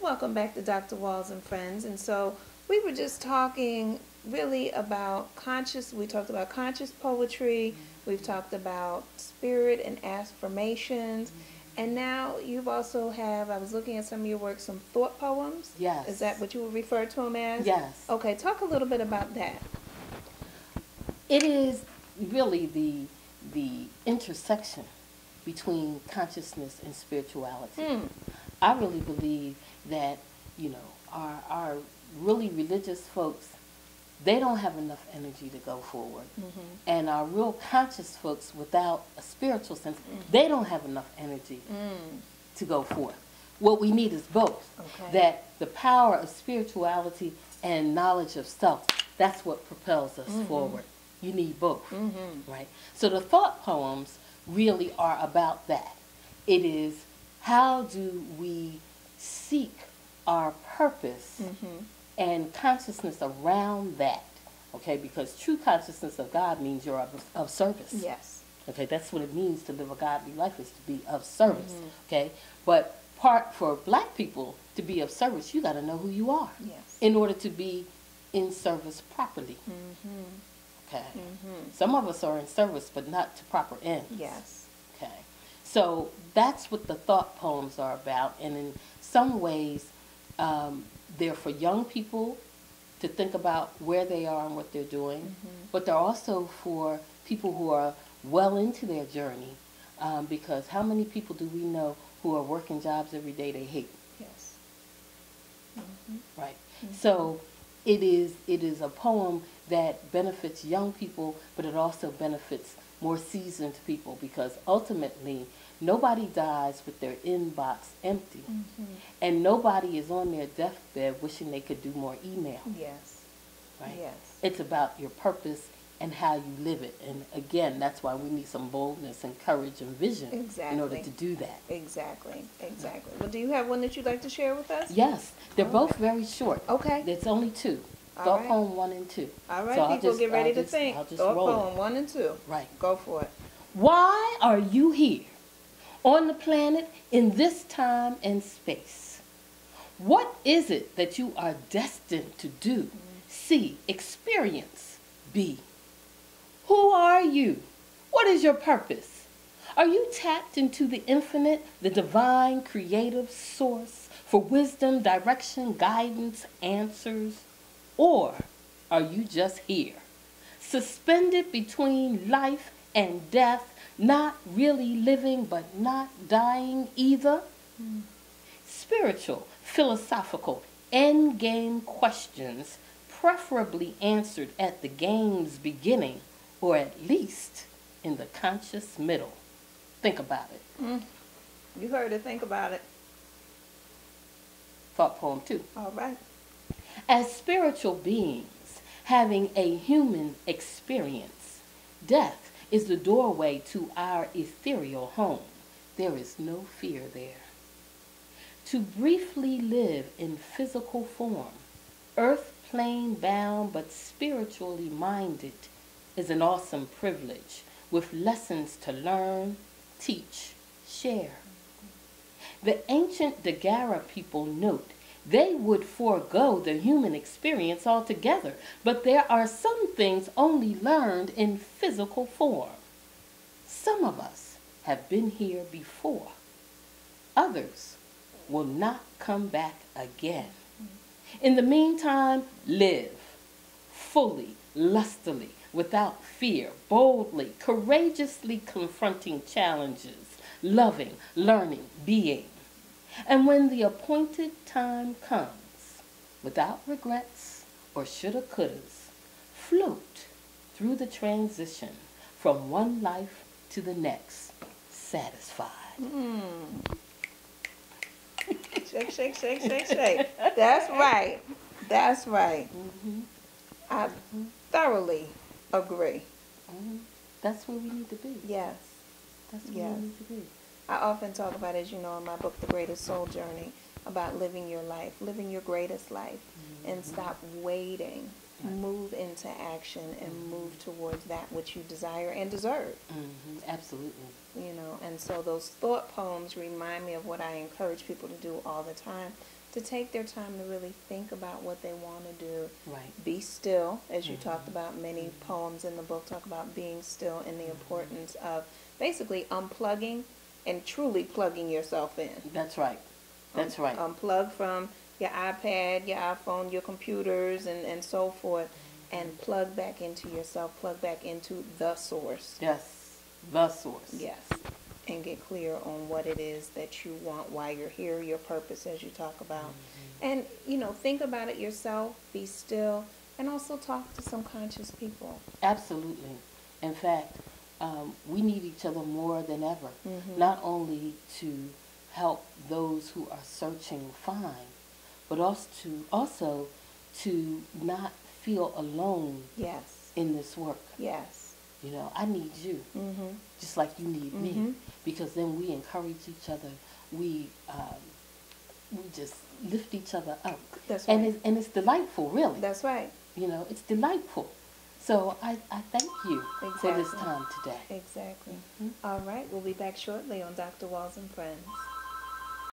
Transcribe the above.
Welcome back to Dr. Walls and Friends. And so we were just talking really about we talked about conscious poetry, we've talked about spirit and affirmations, and now you've also I was looking at some of your work, some thought poems. Yes. Is that what you would refer to them as? Yes. Okay, talk a little bit about that. It is really the intersection between consciousness and spirituality. I really believe that, our really religious folks, they don't have enough energy to go forward. And our real conscious folks without a spiritual sense, they don't have enough energy to go forth. What we need is both. Okay. That the power of spirituality and knowledge of self, that's what propels us forward. You need both, right? So the thought poems really are about that. It is, how do we seek our purpose and consciousness around that, okay? Because true consciousness of God means you're of service. Yes. Okay, that's what it means to live a godly life, is to be of service, okay? But for black people to be of service, you got to know who you are. Yes. In order to be in service properly. Okay. Some of us are in service, but not to proper ends. Yes. Okay. So that's what the thought poems are about, and in some ways, they're for young people to think about where they are and what they're doing, but they're also for people who are well into their journey, because how many people do we know who are working jobs every day they hate? Yes. Right. So it is a poem that benefits young people, but it also benefits more seasoned people, because ultimately nobody dies with their inbox empty, and nobody is on their deathbed wishing they could do more email. Yes. Right? Yes. It's about your purpose and how you live it. And again, that's why we need some boldness and courage and vision in order to do that. Exactly. Well, do you have one that you'd like to share with us? Yes. They're both very short. Okay. It's only two. All Thought right. poem 1 and 2. All right, So people, get ready to think. I'll just Thought roll poem it. 1 and 2. Right. Go for it. Why are you here on the planet in this time and space? What is it that you are destined to do, see, experience, be? Who are you? What is your purpose? Are you tapped into the infinite, the divine, creative source for wisdom, direction, guidance, answers? Or are you just here, suspended between life and death, not really living but not dying either? Spiritual, philosophical, endgame questions, preferably answered at the game's beginning, or at least in the conscious middle. Think about it. You heard it. Think about it. Thought poem 2. All right. As spiritual beings having a human experience, death is the doorway to our ethereal home. There is no fear there. To briefly live in physical form, earth plane bound but spiritually minded, is an awesome privilege with lessons to learn, teach, share. The ancient Dagara people note they would forego the human experience altogether, but there are some things only learned in physical form. Some of us have been here before. Others will not come back again. In the meantime, live fully, lustily, without fear, boldly, courageously confronting challenges, loving, learning, being. And when the appointed time comes, without regrets or shoulda couldas, float through the transition from one life to the next, satisfied. Shake, shake, shake, shake, shake. That's right. That's right. I thoroughly agree. That's where we need to be. Yes. That's where we need to be. I often talk about, as you know, in my book, The Greatest Soul Journey, about living your life, living your greatest life, and stop waiting. Move into action and move towards that which you desire and deserve. Absolutely. You know, and so those thought poems remind me of what I encourage people to do all the time, to take their time to really think about what they want to do. Right. Be still, as you talked about. Many poems in the book talk about being still and the importance of basically unplugging and truly plugging yourself in. That's right. That's right. Unplug from your iPad, your iPhone, your computers, and so forth, and plug back into yourself, plug back into the source. Yes, the source. Yes. And get clear on what it is that you want, why you're here, your purpose, as you talk about. And, think about it yourself, be still, and also talk to some conscious people. Absolutely. In fact, we need each other more than ever, not only to help those who are searching find, but also to not feel alone Yes. in this work. Yes. I need you, just like you need me, because then we encourage each other. We just lift each other up. That's right. And it's delightful, really. That's right. It's delightful. So I thank you for this Exactly. time today. Exactly. All right. We'll be back shortly on Dr. Walls and Friends.